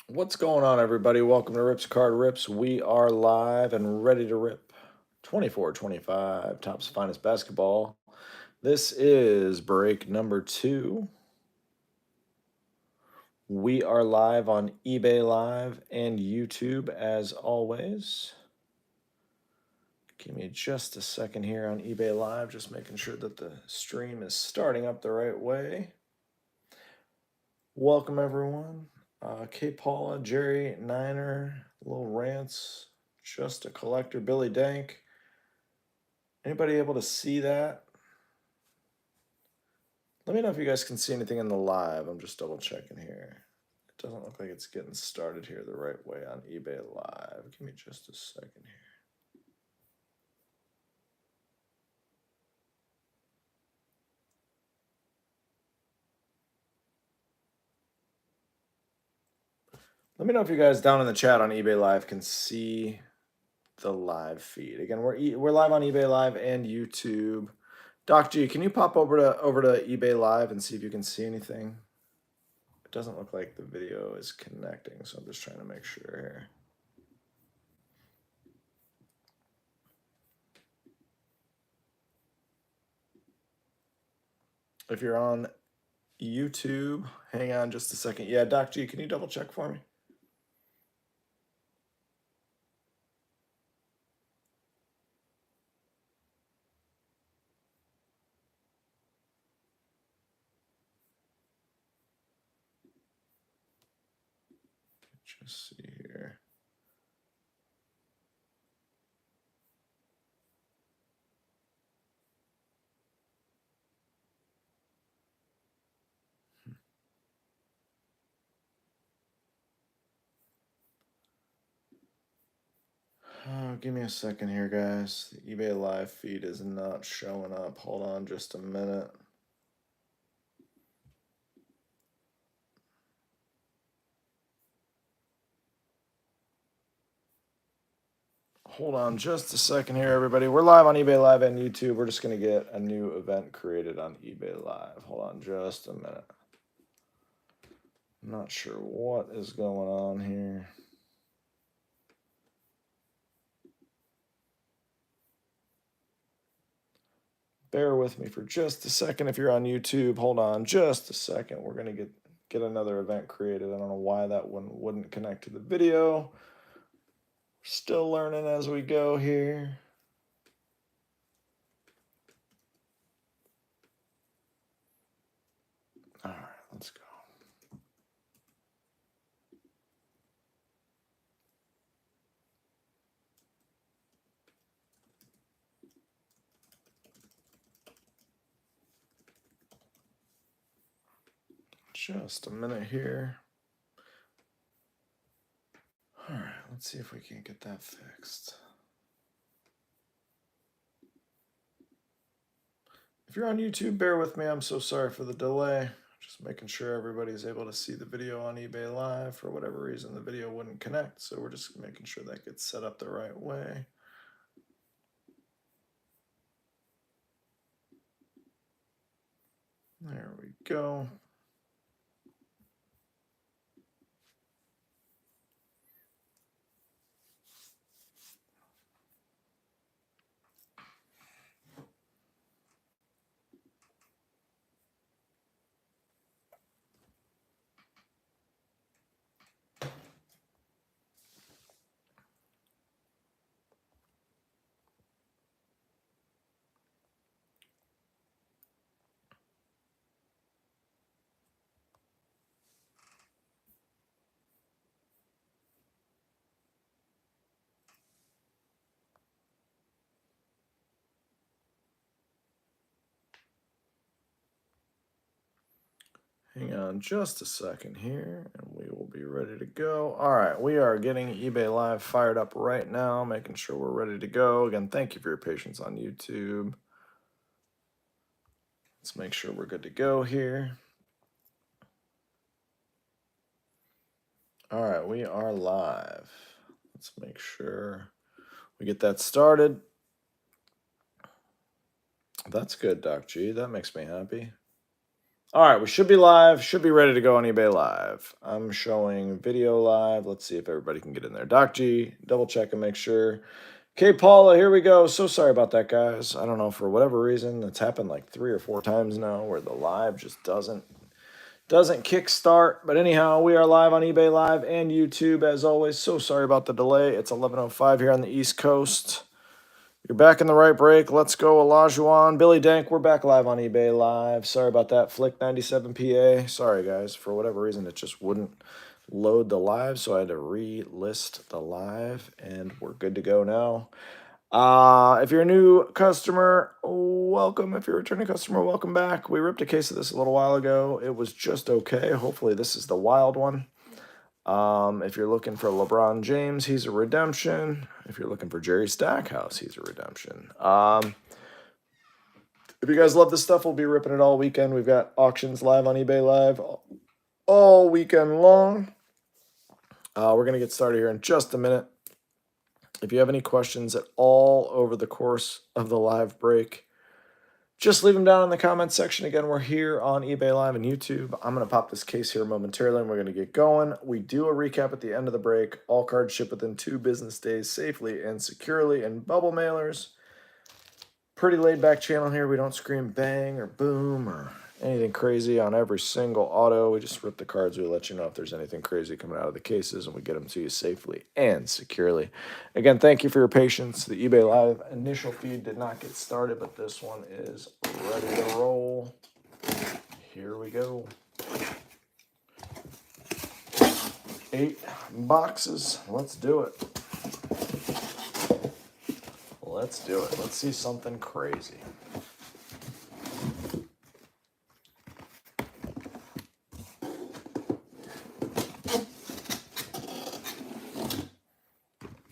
What's going on, everybody? Welcome to Rips Card Rips. We are live and ready to rip 24-25, Topps Finest Basketball. This is break number 2. We are live on eBay Live and YouTube as always. Give me just a second here on eBay Live, just making sure that the stream is starting up the right way. Welcome, everyone. K. Paula, Jerry, Niner, Little Rants, Just a Collector, Billy Dank. Anybody able to see that? Let me know if you guys can see anything in the live. I'm just double checking here. It doesn't look like it's getting started here the right way on eBay Live. Give me just a second here. Let me know if you guys down in the chat on eBay Live can see the live feed. Again, we're live on eBay Live and YouTube. Doc G, can you pop over to eBay Live and see if you can see anything? It doesn't look like the video is connecting, so I'm just trying to make sure here. If you're on YouTube, hang on just a second. Yeah, Doc G, can you double check for me? Just see here. Oh, give me a second here, guys. The eBay Live feed is not showing up. Hold on just a minute. Hold on just a second here, everybody. We're live on eBay Live and YouTube. We're just going to get a new event created on eBay Live. Hold on just a minute. I'm not sure what is going on here. Bear with me for just a second. If you're on YouTube, hold on just a second. We're going to get another event created. I don't know why that one wouldn't connect to the video. Still learning as we go here. All right, let's go. Just a minute here. All right, let's see if we can get that fixed. If you're on YouTube, bear with me. I'm so sorry for the delay. Just making sure everybody's able to see the video on eBay Live. For whatever reason, the video wouldn't connect, so we're just making sure that gets set up the right way. There we go. Hang on just a second here, and we will be ready to go. All right, we are getting eBay Live fired up right now, making sure we're ready to go. Again, thank you for your patience on YouTube. Let's make sure we're good to go here. All right, we are live. Let's make sure we get that started. That's good, Doc G. That makes me happy. All right, we should be live, should be ready to go on eBay Live. I'm showing video live. Let's see if everybody can get in there. Doc G, double check and make sure. Okay, Paula, here we go. So sorry about that, guys. I don't know, for whatever reason, it's happened like 3 or 4 times now where the live just doesn't kickstart. But anyhow, we are live on eBay Live and YouTube as always. So sorry about the delay. It's 11:05 here on the East Coast. You're back in the right break. Let's go, Olajuwon. Billy Dank, we're back live on eBay Live. Sorry about that. Flick97PA. Sorry, guys. For whatever reason, it just wouldn't load the live, so I had to relist the live, and we're good to go now. If you're a new customer, welcome. If you're a returning customer, welcome back. We ripped a case of this a little while ago. It was just okay. Hopefully, this is the wild one. If you're looking for LeBron James, he's a redemption. If you're looking for Jerry Stackhouse, he's a redemption. If you guys love this stuff, we'll be ripping it all weekend. We've got auctions live on eBay Live all weekend long. We're going to get started here in just a minute. If you have any questions at all over the course of the live break, just leave them down in the comments section. Again, we're here on eBay Live and YouTube. I'm going to pop this case here momentarily, and we're going to get going. We do a recap at the end of the break. All cards ship within 2 business days safely and securely in bubble mailers. Pretty laid-back channel here. We don't scream bang or boom or anything crazy on every single auto. We just rip the cards. We let you know if there's anything crazy coming out of the cases, and we get them to you safely and securely. Again, thank you for your patience. The eBay Live initial feed did not get started, but this one is ready to roll. Here we go. 8 boxes. Let's do it. Let's do it. Let's see something crazy.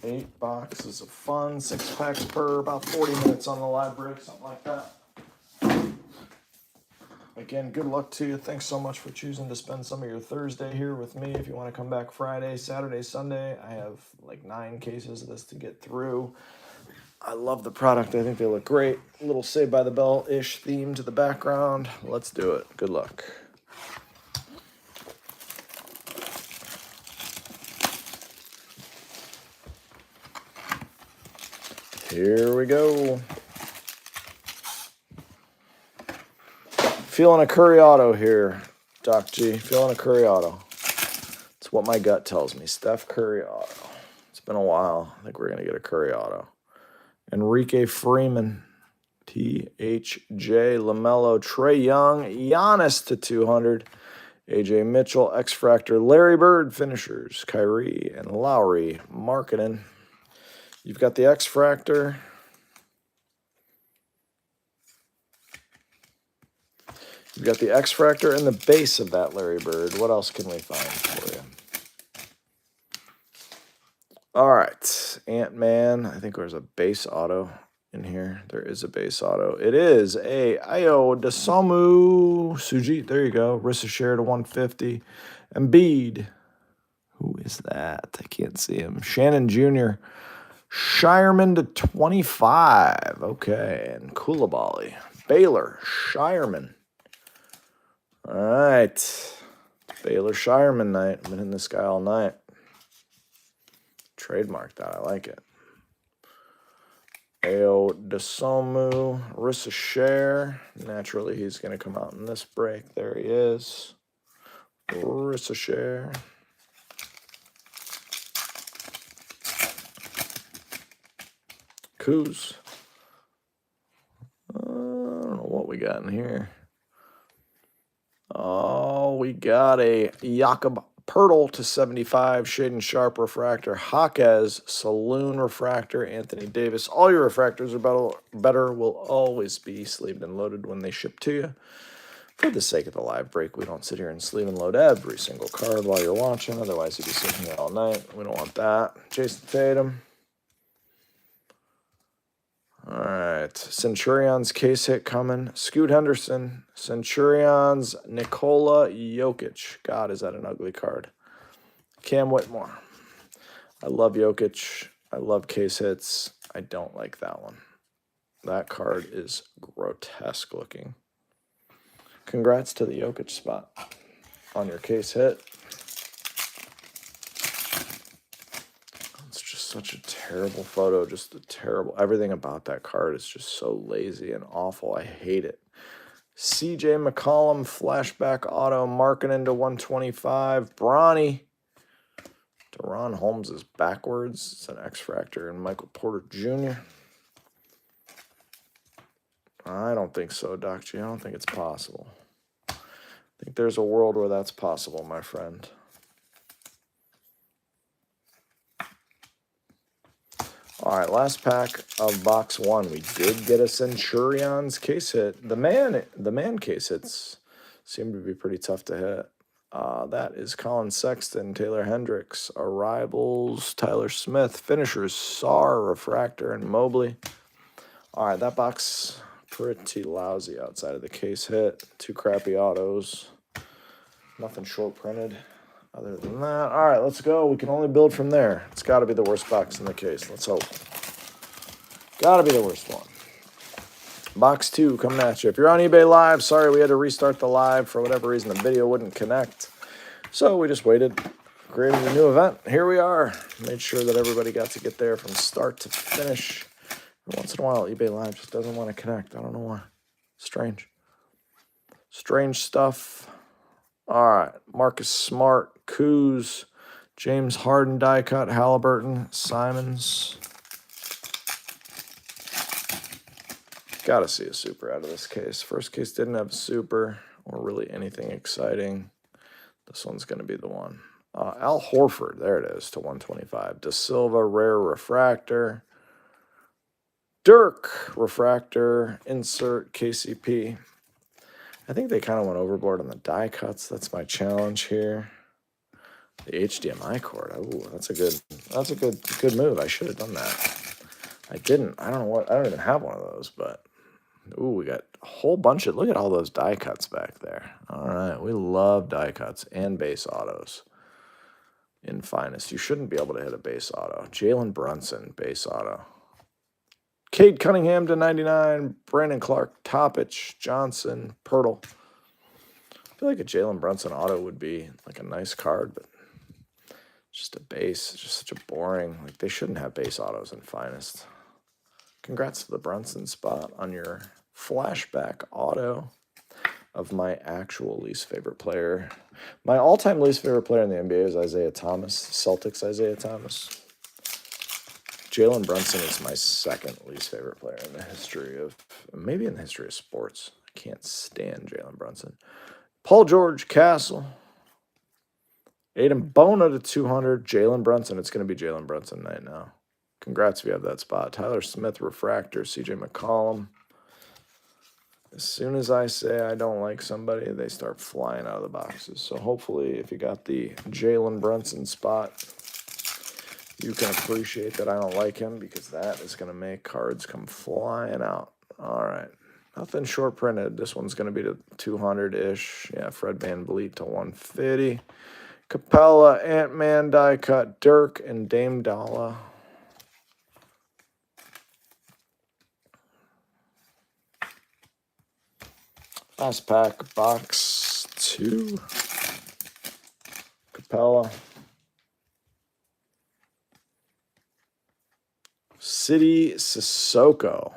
Eight boxes of fun, 6 packs per, about 40 minutes on the live break, something like that. Again, good luck to you. Thanks so much for choosing to spend some of your Thursday here with me. If you want to come back Friday, Saturday, Sunday, I have like 9 cases of this to get through. I love the product. I think they look great. A little Saved by the Bell-ish theme to the background. Let's do it. Good luck. Here we go. Feeling a Curry auto here, Doc G. Feeling a Curry auto. It's what my gut tells me. Steph Curry auto. It's been a while. I think we're going to get a Curry auto. Enrique Freeman. THJ LaMelo. Trae Young. Giannis to 200. AJ Mitchell. X-Fractor. Larry Bird. Finishers. Kyrie and Lowry. Marketing. You've got the X-Fractor. You've got the X-Fractor and the base of that Larry Bird. What else can we find for you? All right. Ant-Man. I think there's a base auto in here. There is a base auto. It is a Ayo Dosunmu Sujit. There you go. Rissa Share to 150. Embiid. Who is that? I can't see him. Shannon Jr. Shireman to 25. Okay. And Koulibaly. Baylor. Shireman. All right. Baylor Shireman night. I've been in this guy all night. Trademark that. I like it. Ayo Dosunmu. Rissa Share. Naturally, he's going to come out in this break. There he is. Rissa Share. Kuz. I don't know what we got in here. Oh, we got a Jakob Pertl to 75, Shaden Sharp refractor, Hawkes Saloon refractor, Anthony Davis. All your refractors are better, will always be sleeved and loaded when they ship to you. For the sake of the live break, we don't sit here and sleeve and load every single card while you're watching. Otherwise, you'd be sitting here all night. We don't want that. Jason Tatum. All right, Centurion's case hit coming. Scoot Henderson, Centurion's Nikola Jokic. God, is that an ugly card. Cam Whitmore. I love Jokic. I love case hits. I don't like that one. That card is grotesque looking. Congrats to the Jokic spot on your case hit. It's just such a terrible photo. Just a terrible. Everything about that card is just so lazy and awful. I hate it. CJ McCollum, flashback auto, marking into 125. Bronny. Deron Holmes is backwards. It's an X-Fractor and Michael Porter Jr. I don't think so, Doc G. I don't think it's possible. I think there's a world where that's possible, my friend. All right, last pack of box 1. We did get a Centurion's case hit. The man case hits seem to be pretty tough to hit. That is Colin Sexton, Taylor Hendricks, Arrivals, Tyler Smith, Finishers, Sarr, Refractor, and Mobley. All right, that box pretty lousy outside of the case hit. 2 crappy autos. Nothing short printed other than that. All right, let's go. We can only build from there. It's got to be the worst box in the case. Let's hope. Got to be the worst one. Box 2 coming at you. If you're on eBay Live, sorry we had to restart the live. For whatever reason, the video wouldn't connect. So we just waited, created a new event. Here we are. Made sure that everybody got to get there from start to finish. Once in a while, eBay Live just doesn't want to connect. I don't know why. Strange. Strange stuff. All right. Marcus Smart, Kuz, James Harden die cut, Halliburton, Simons. Got to see a super out of this case. First case didn't have a super or really anything exciting. This one's going to be the one. Al Horford, there it is, to 125. Da Silva, rare refractor. Dirk, refractor, insert, KCP. I think they kind of went overboard on the die cuts. That's my challenge here. The HDMI cord. Ooh, that's a good move. I should have done that. I didn't. I don't know what. I don't even have one of those, but ooh, we got a whole bunch of. Look at all those die cuts back there. All right, we love die cuts and base autos. In finest, you shouldn't be able to hit a base auto. Jalen Brunson, base auto. Cade Cunningham to 99, Brandon Clark, Toppich, Johnson, Pirtle. I feel like a Jalen Brunson auto would be like a nice card, but just a base. It's just such a boring. Like they shouldn't have base autos in finest. Congrats to the Brunson spot on your flashback auto of my actual least favorite player. My all-time least favorite player in the NBA is Isaiah Thomas, Celtics Isaiah Thomas. Jalen Brunson is my second least favorite player in the history of, maybe in the history of sports. I can't stand Jalen Brunson. Paul George, Castle. Aiden Bona to 200. Jalen Brunson. It's going to be Jalen Brunson night now. Congrats if you have that spot. Tyler Smith, refractor. CJ McCollum. As soon as I say I don't like somebody, they start flying out of the boxes. So hopefully if you got the Jalen Brunson spot, you can appreciate that I don't like him because that is going to make cards come flying out. All right. Nothing short printed. This one's going to be to 200-ish. Yeah, Fred VanVleet to 150. Capella, Ant-Man, die cut, Dirk, and Dame Dalla. Last pack, box 2. Capella. City Sissoko.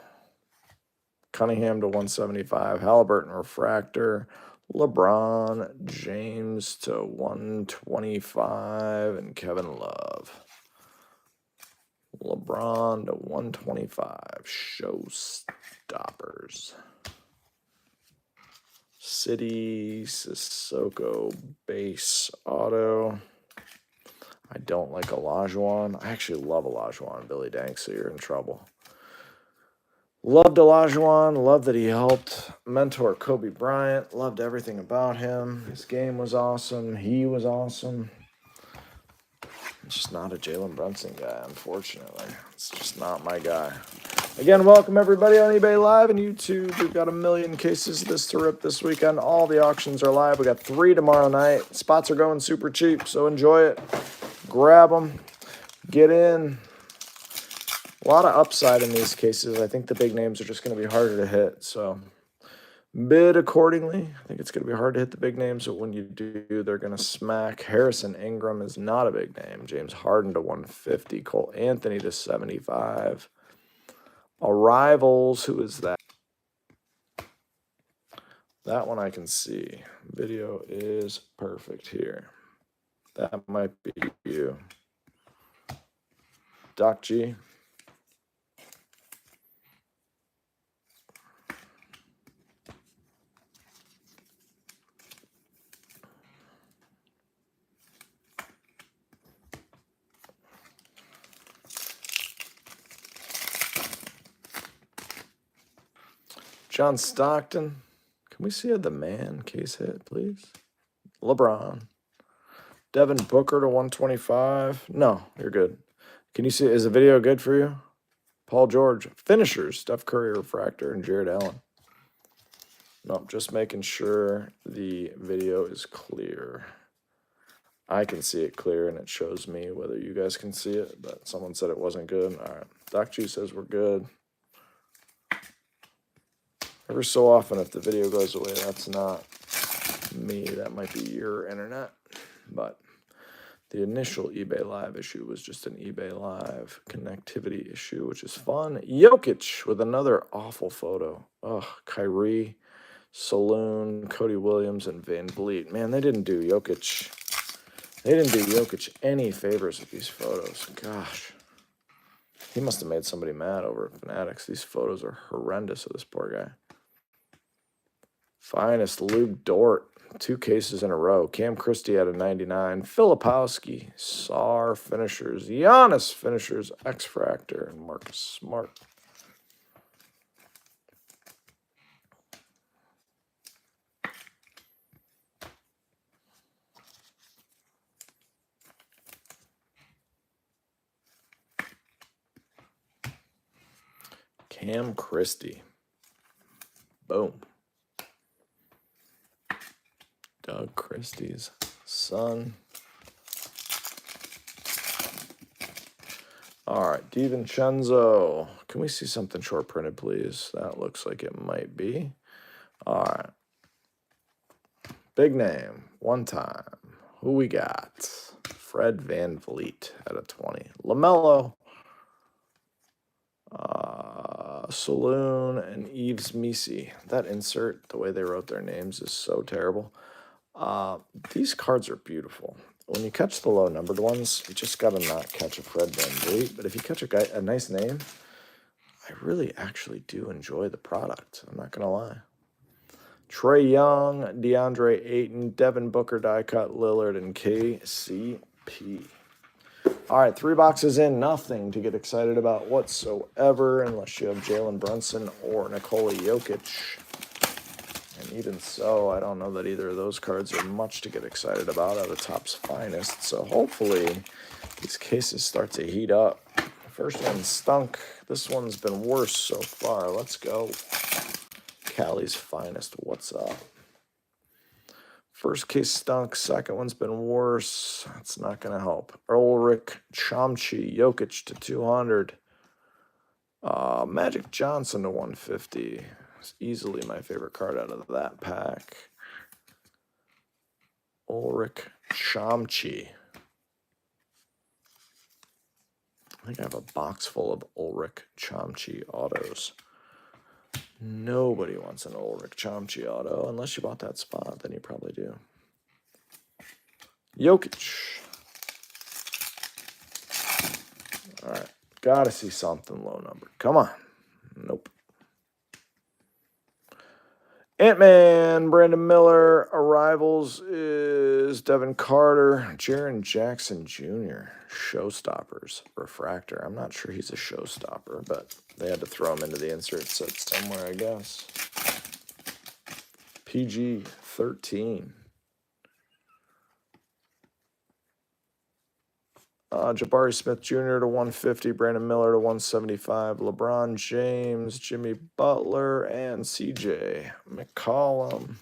Cunningham to 175. Halliburton refractor. LeBron James to 125. And Kevin Love. LeBron to 125. Showstoppers. City Sissoko base auto. I don't like Olajuwon. I actually love Olajuwon, Billy Dank, so you're in trouble. Loved Olajuwon. Loved that he helped mentor Kobe Bryant. Loved everything about him. His game was awesome. He was awesome. I'm just not a Jalen Brunson guy, unfortunately. It's just not my guy. Again, welcome everybody on eBay Live and YouTube. We've got a million cases of this to rip this weekend. All the auctions are live. We got 3 tomorrow night. Spots are going super cheap, so enjoy it. Grab them. Get in. A lot of upside in these cases. I think the big names are just going to be harder to hit, so Bid accordingly. I think it's going to be hard to hit the big names, but when you do, they're going to smack. Harrison Ingram is not a big name. James Harden to 150. Cole Anthony to 75. Arrivals, who is that? That one I can see. Video is perfect here. That might be you. Doc G. John Stockton. Can we see the man case hit, please? LeBron. Devin Booker to 125. No, you're good. Can you see? Is the video good for you? Paul George. Finishers. Steph Curry refractor and Jared Allen. Nope, just making sure the video is clear. I can see it clear, and it shows me whether you guys can see it, but someone said it wasn't good. All right. Doc G says we're good. Every so often, if the video goes away, that's not me. That might be your internet. But the initial eBay Live issue was just an eBay Live connectivity issue, which is fun. Jokic with another awful photo. Ugh, Kyrie, Saloon, Cody Williams, and Van Vliet. Man, they didn't do Jokic. They didn't do Jokic any favors with these photos. Gosh. He must have made somebody mad over at Fanatics. These photos are horrendous of this poor guy. Finest Luke Dort. 2 cases in a row. Cam Christie at a 99. Filipowski. Sar finishers. Giannis finishers. X-Fractor. And Marcus Smart. Cam Christie. Boom. Doug Christie's son. All right, DiVincenzo. Can we see something short printed, please? That looks like it might be. All right. Big name, one time. Who we got? Fred Van Vliet at a 20. LaMelo. Saloon and Yves Misi. That insert, the way they wrote their names is so terrible. These cards are beautiful. When you catch the low numbered ones, you just got to not catch a Fred Van Vliet. But if you catch a nice name, I really actually do enjoy the product. I'm not going to lie. Trey Young, DeAndre Ayton, Devin Booker, die cut, Lillard, and KCP. All right, 3 boxes in, nothing to get excited about whatsoever unless you have Jalen Brunson or Nikola Jokic. And even so, I don't know that either of those cards are much to get excited about out of Topps Finest. So hopefully these cases start to heat up. The first one stunk. This one's been worse so far. Let's go. Cali's Finest, what's up? First case stunk. Second one's been worse. That's not going to help. Ulrich Chomchi, Jokic to 200. Magic Johnson to 150. It's easily my favorite card out of that pack. Ulrich Chomchi. I think I have a box full of Ulrich Chomchi autos. Nobody wants an Ulrich Chomchi auto. Unless you bought that spot, then you probably do. Jokic. All right. Gotta see something low number. Come on. Nope. Ant-Man, Brandon Miller. Arrivals is Devin Carter. Jaren Jackson Jr. Showstoppers. Refractor. I'm not sure he's a showstopper, but they had to throw him into the insert set somewhere, I guess. PG 13. Jabari Smith Jr. to 150, Brandon Miller to 175, LeBron James, Jimmy Butler, and CJ McCollum.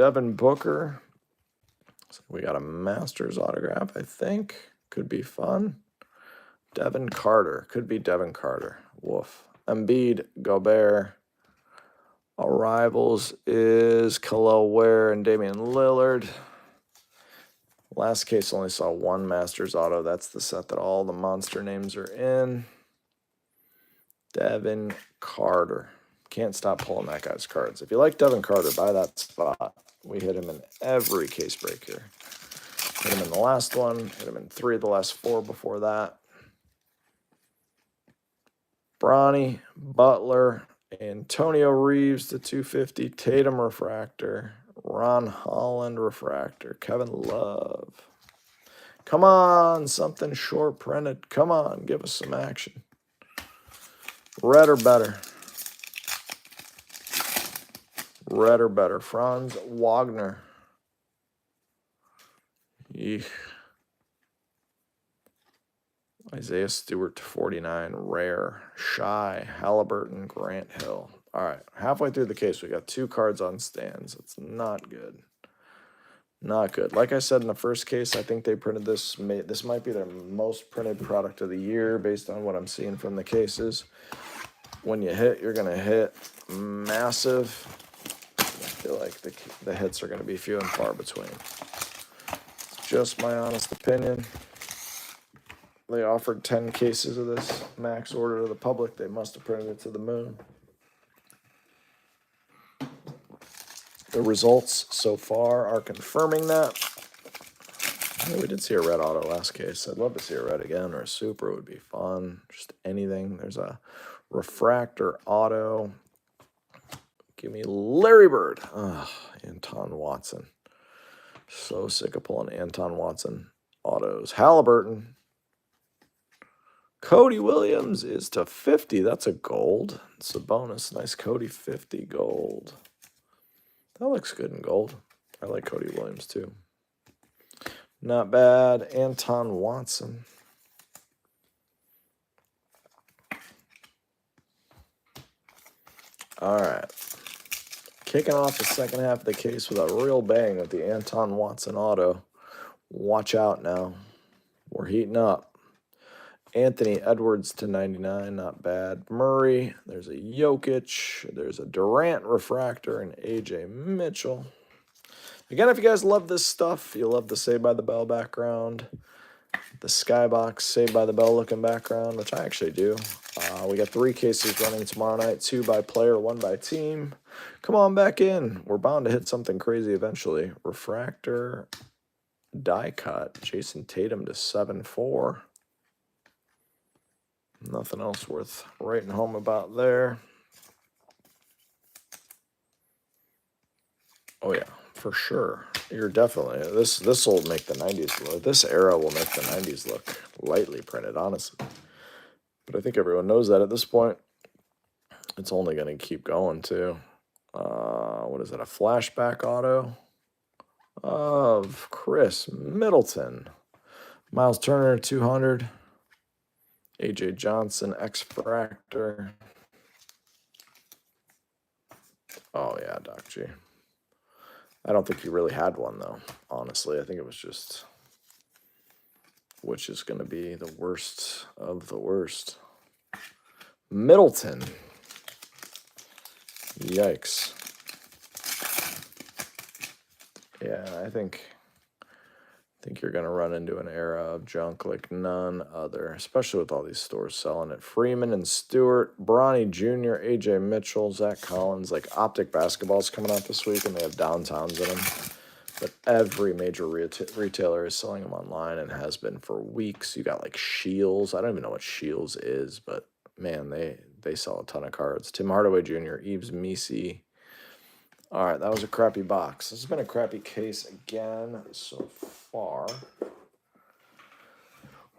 Devin Booker. So we got a Masters autograph, I think. Could be fun. Devin Carter. Could be Devin Carter. Woof. Embiid, Gobert. Arrivals is Khalil Ware and Damian Lillard. Last case only saw one Masters auto. That's the set that all the monster names are in. Devin Carter. Can't stop pulling that guy's cards. If you like Devin Carter, buy that spot. We hit him in every case break here. Hit him in the last one. Hit him in 3 of the last 4 before that. Bronny, Butler, Antonio Reeves to 250. Tatum refractor. Ron Holland refractor. Kevin Love. Come on, something short printed. Come on, give us some action. Red or better. Red or better. Franz Wagner. Eek. Isaiah Stewart to 49. Rare. Shy. Halliburton. Grant Hill. All right. Halfway through the case, we got 2 cards on stands. It's not good. Not good. Like I said in the first case, I think they printed this. This might be their most printed product of the year based on what I'm seeing from the cases. When you hit, you're going to hit massive. I feel like the hits are going to be few and far between. It's just my honest opinion. They offered 10 cases of this max order to the public. They must have printed it to the moon. The results so far are confirming that. Yeah, we did see a red auto last case. I'd love to see a red again, or a super would be fun. Just anything. There's a refractor auto. Give me Larry Bird. Anton Watson. So sick of pulling Anton Watson autos. Halliburton. Cody Williams is to 50. That's a gold. It's a bonus. Nice Cody 50 gold. That looks good in gold. I like Cody Williams too. Not bad. Anton Watson. All right. Kicking off the second half of the case with a real bang with the Anton Watson auto. Watch out now. We're heating up. Anthony Edwards to 99, not bad. Murray, there's a Jokic, there's a Durant refractor, and AJ Mitchell. Again, if you guys love this stuff, you love the Saved by the Bell background, the Skybox Saved by the Bell looking background, which I actually do. We got 3 cases running tomorrow night, 2 by player, 1 by team. Come on back in. We're bound to hit something crazy eventually. Refractor, die cut, Jason Tatum to 7-4. Nothing else worth writing home about there. Oh yeah, for sure. You're definitely this will make the 90s look. This era will make the 90s look lightly printed, honestly. But I think everyone knows that at this point. It's only going to keep going too. What is it? A flashback auto of Chris Middleton. Miles Turner 200. AJ Johnson, X-Fractor. Oh, yeah, Doc G. I don't think he really had one, though, honestly. I think it was just, which is going to be the worst of the worst. Middleton. Yikes. Yeah, I think you're going to run into an era of junk like none other, especially with all these stores selling it. Freeman and Stewart, Bronny Jr., AJ Mitchell, Zach Collins. Like Optic Basketball's coming out this week, and they have downtowns in them. But every major retailer is selling them online and has been for weeks. You got like Shields. I don't even know what Shields is, but man, they sell a ton of cards. Tim Hardaway Jr., Yves Missi. All right, that was a crappy box. This has been a crappy case again so far.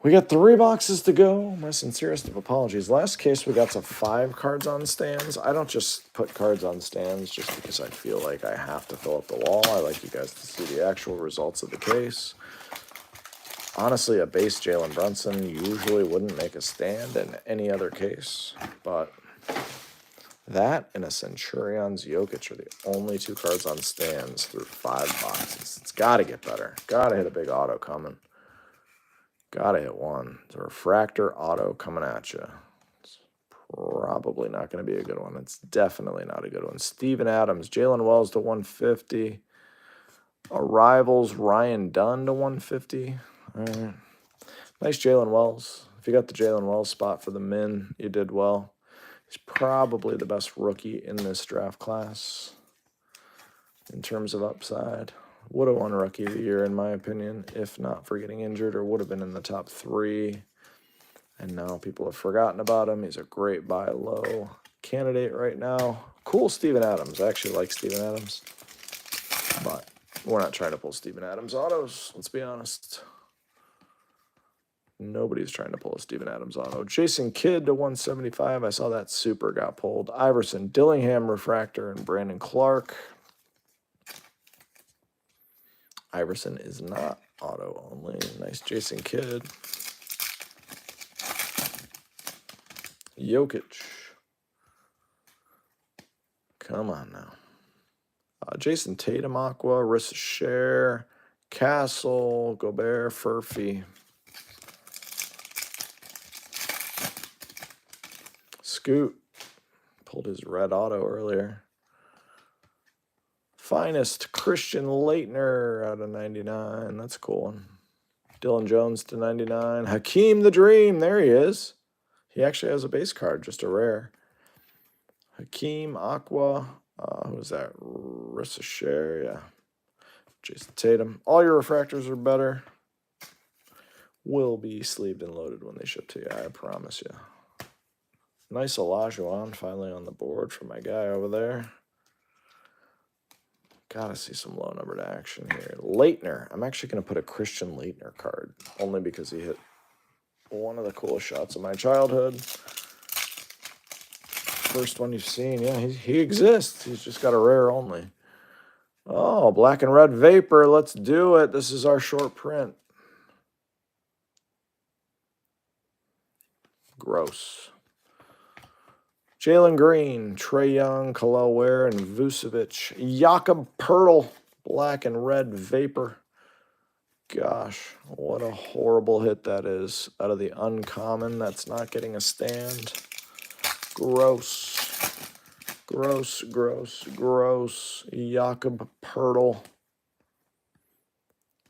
We got 3 boxes to go. My sincerest of apologies. Last case, we got to 5 cards on stands. I don't just put cards on stands just because I feel like I have to fill up the wall. I like you guys to see the actual results of the case. Honestly, a base Jalen Brunson usually wouldn't make a stand in any other case, but That and a Centurion's Jokic are the only 2 cards on stands through 5 boxes. It's got to get better. Got to hit a big auto coming. Got to hit one. It's a refractor auto coming at you. It's probably not going to be a good one. It's definitely not a good one. Steven Adams, Jalen Wells to 150. Arrivals, Ryan Dunn to 150. All right. Nice Jalen Wells. If you got the Jalen Wells spot for the min, you did well. He's probably the best rookie in this draft class in terms of upside. Would have won Rookie of the Year, in my opinion, if not for getting injured, or would have been in the top 3. And now people have forgotten about him. He's a great buy low candidate right now. Cool Steven Adams. I actually like Steven Adams. But we're not trying to pull Steven Adams autos, let's be honest. Nobody's trying to pull a Steven Adams auto. Jason Kidd to 175. I saw that super got pulled. Iverson, Dillingham refractor, and Brandon Clark. Iverson is not auto only. Nice Jason Kidd. Jokic. Come on now. Jason Tatum, Aqua, Rissa Share, Castle, Gobert, Furphy. Scoot. Pulled his red auto earlier. Finest, Christian Laettner out of 99. That's a cool one. Dylan Jones to 99. Hakeem the Dream. There he is. He actually has a base card, just a rare. Hakeem, Aqua. Who's that? Rissa Share, yeah. Jason Tatum. All your refractors are better. Will be sleeved and loaded when they ship to you, I promise you. Nice Olajuwon finally on the board for my guy over there. Gotta see some low numbered action here. Laettner. I'm actually going to put a Christian Laettner card, only because he hit one of the coolest shots of my childhood. First one you've seen. Yeah, he exists. He's just got a rare only. Oh, black and red vapor. Let's do it. This is our short print. Gross. Jalen Green, Trae Young, Khalil Ware, and Vucevic. Jakob Pertl, black and red vapor. Gosh, what a horrible hit that is. Out of the uncommon, that's not getting a stand. Gross. Gross, gross, gross. Jakob Pertl.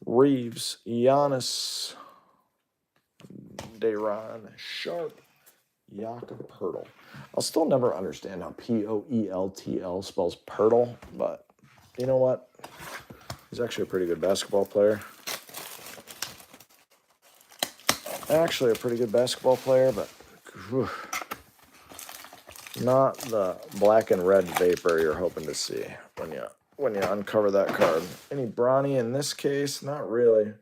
Reeves, Giannis, Day'Ron Sharp, Jakob Pertl. I'll still never understand how P-O-E-L-T-L spells Pertl, but you know what? He's actually a pretty good basketball player. Actually a pretty good basketball player, but whew, not the black and red vapor you're hoping to see when you uncover that card. Any Bronny in this case? Not really.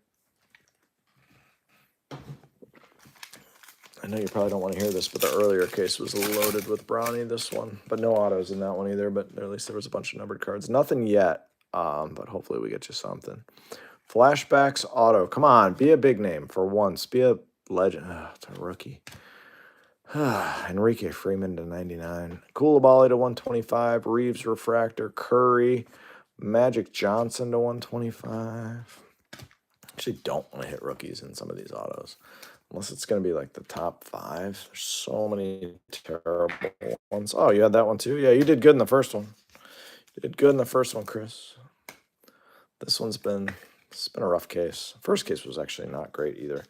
I know you probably don't want to hear this, but the earlier case was loaded with Bronny, this one. But no autos in that one either, but at least there was a bunch of numbered cards. Nothing yet, but hopefully we get you something. Flashbacks auto. Come on, be a big name for once. Be a legend. It's a rookie. Enrique Freeman to 99. Koulibaly to 125. Reeves refractor. Curry. Magic Johnson to 125. Actually don't want to hit rookies in some of these autos. Unless it's going to be like the top 5. There's so many terrible ones. Oh, you had that one too? Yeah, you did good in the first one. You did good in the first one, Chris. This one's been a rough case. First case was actually not great either.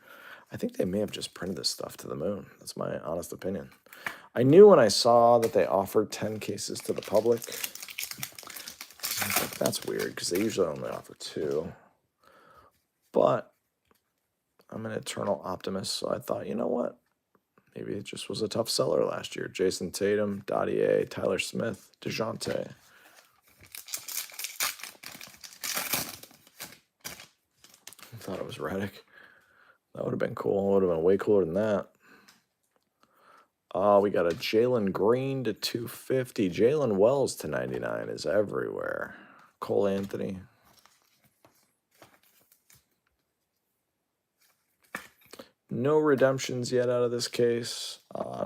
I think they may have just printed this stuff to the moon. That's my honest opinion. I knew when I saw that they offered 10 cases to the public. I was like, that's weird because they usually only offer 2. But I'm an eternal optimist, so I thought, you know what? Maybe it just was a tough seller last year. Jason Tatum, Dottier, Tyler Smith, DeJounte. I thought it was Redick. That would have been cool. It would have been way cooler than that. Oh, we got a Jalen Green to 250. Jalen Wells to 99 is everywhere. Cole Anthony. No redemptions yet out of this case.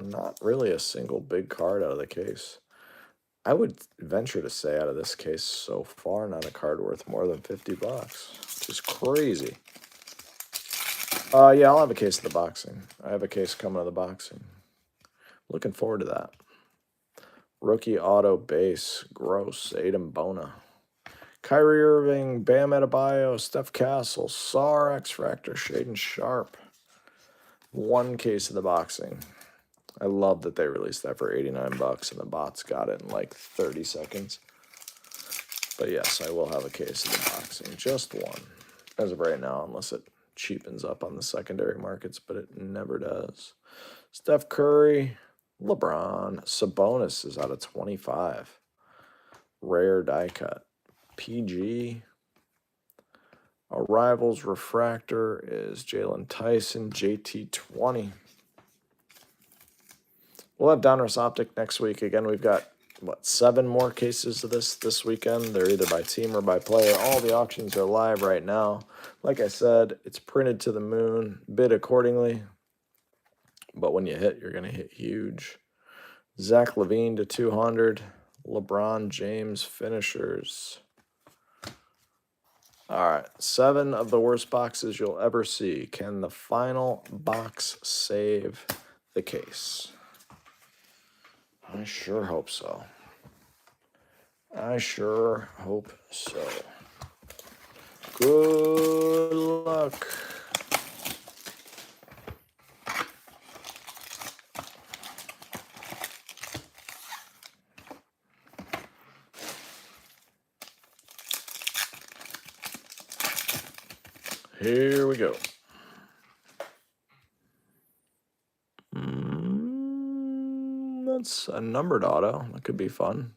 Not really a single big card out of the case. I would venture to say out of this case so far, not a card worth more than $50, which is crazy. Yeah, I'll have a case of the boxing. I have a case coming of the boxing. Looking forward to that. Rookie auto base, gross, Aiden Bona. Kyrie Irving, Bam Adebayo, Steph Castle, Sar, X-Fractor, Shaden Sharp. One case of the boxing. I love that they released that for $89 and the bots got it in like 30 seconds. But yes, I will have a case of the boxing. Just one. As of right now, unless it cheapens up on the secondary markets, but it never does. Steph Curry, LeBron, Sabonis is out of 25. Rare die cut. PG. Arrivals refractor is Jalen Tyson, JT20. We'll have Donruss Optic next week. Again, we've got, 7 more cases of this weekend. They're either by team or by player. All the auctions are live right now. Like I said, it's printed to the moon. Bid accordingly. But when you hit, you're going to hit huge. Zach LaVine to 200. LeBron James finishers. All right, 7 of the worst boxes you'll ever see. Can the final box save the case? I sure hope so. I sure hope so. Good luck. Here we go. That's a numbered auto. That could be fun.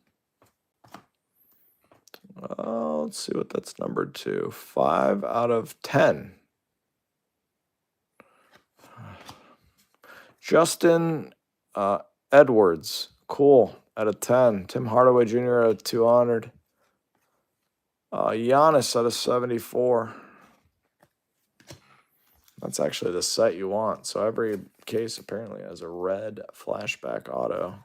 Let's see what that's numbered to. 5 out of 10. Justin Edwards. Cool. Out of 10. Tim Hardaway Jr. out of 200. Giannis out of 74. That's actually the set you want. So every case apparently has a red flashback auto.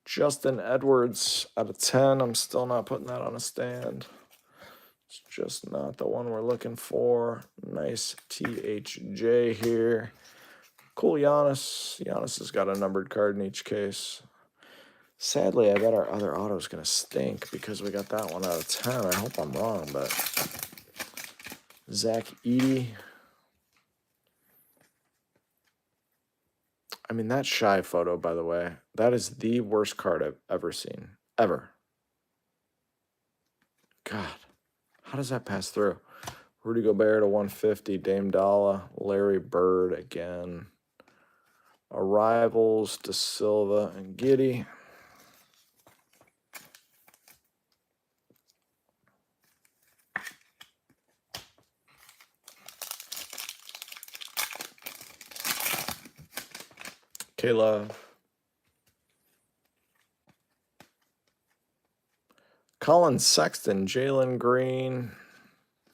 Justin Edwards out of 10. I'm still not putting that on a stand. It's just not the one we're looking for. Nice THJ here. Cool Giannis. Giannis has got a numbered card in each case. Sadly, I bet our other auto is going to stink because we got that one out of 10. I hope I'm wrong, but Zach Edey. I mean, that shy photo, by the way, that is the worst card I've ever seen. Ever. God, how does that pass through? Rudy Gobert to 150. Dame Dalla. Larry Bird again. Arrivals to Silva and Giddey. K-Love. Colin Sexton, Jalen Green,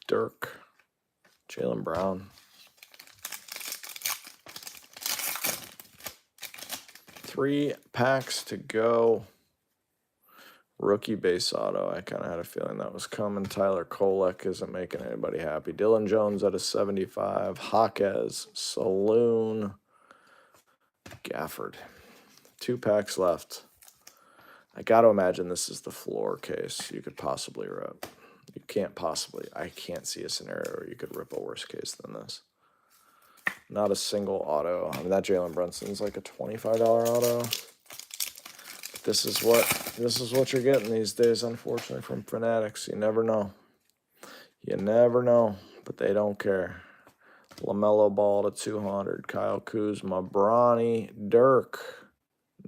Dirk, Jaylen Brown. 3 packs to go. Rookie base auto. I kind of had a feeling that was coming. Tyler Kolek isn't making anybody happy. Dylan Jones at a 75. Jaquez, Saloon, Gafford. 2 packs left. I got to imagine this is the floor case you could possibly rip. You can't possibly. I can't see a scenario where you could rip a worse case than this. Not a single auto. I mean, that Jalen Brunson's like a $25 auto. But this is what you're getting these days, unfortunately, from Fanatics. You never know. You never know, but they don't care. LaMelo Ball to 200. Kyle Kuzma, Bronny, Dirk,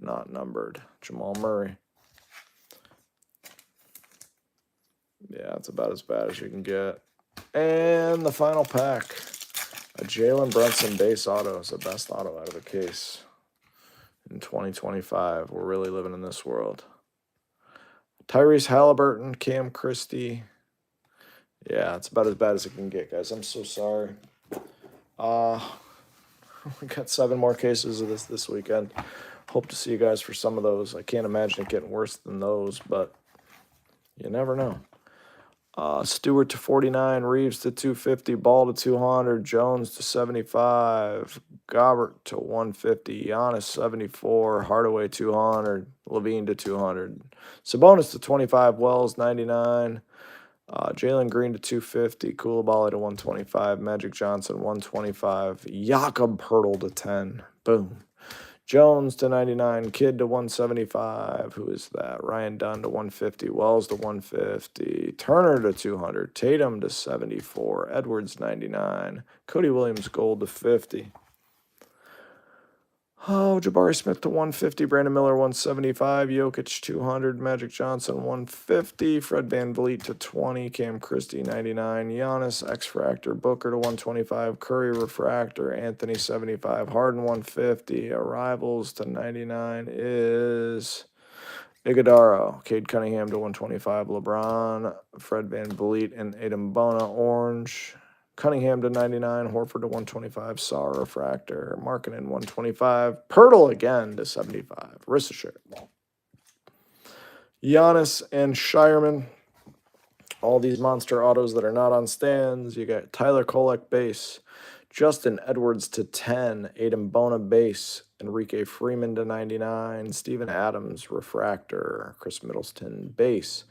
not numbered. Jamal Murray. Yeah, it's about as bad as you can get. And the final pack. A Jalen Brunson base auto is the best auto out of a case in 2025. We're really living in this world. Tyrese Halliburton, Cam Christie. Yeah, it's about as bad as it can get, guys. I'm so sorry. We got 7 more cases of this weekend. Hope to see you guys for some of those. I can't imagine it getting worse than those, but you never know. Stewart to 49, Reeves to 250, Ball to 200, Jones to 75, Gobbert to 150, Giannis 74, Hardaway 200, Levine to 200, Sabonis to 25, Wells 99, Jalen Green to 250, Koulibaly to 125, Magic Johnson 125, Jakob Poeltl to 10. Boom. Jones to 99, Kidd to 175. Who is that? Ryan Dunn to 150, Wells to 150, Turner to 200, Tatum to 74, Edwards 99, Cody Williams gold to 50. Oh, Jabari Smith to 150, Brandon Miller 175, Jokic 200, Magic Johnson 150, Fred VanVleet to 20, Cam Christie 99, Giannis X-Fractor, Booker to 125, Curry Refractor, Anthony 75, Harden 150, Arrivals to 99 is Iguodala, Cade Cunningham to 125, LeBron, Fred VanVleet, and Adem Bona orange. Cunningham to 99, Horford to 125, Saw Refractor, Markkanen 125, Poeltl again to 75, Risser, Giannis and Shireman. All these monster autos that are not on stands. You got Tyler Kolek base, Justin Edwards to 10, Adem Bona base, Enrique Freeman to 99, Steven Adams refractor, Chris Middleton base,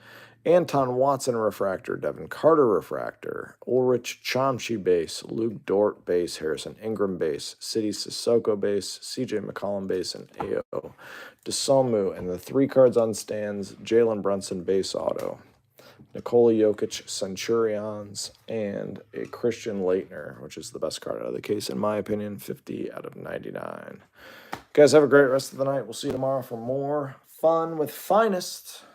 Anton Watson refractor, Devin Carter refractor, Ulrich Chomsky base, Luke Dort base, Harrison Ingram base, City Sissoko base, CJ McCollum base, and AO DeSomu, and the 3 cards on stands, Jalen Brunson base auto, Nikola Jokic Centurions, and a Christian Laettner, which is the best card out of the case, in my opinion, 50 out of 99. Guys, have a great rest of the night. We'll see you tomorrow for more fun with Finest.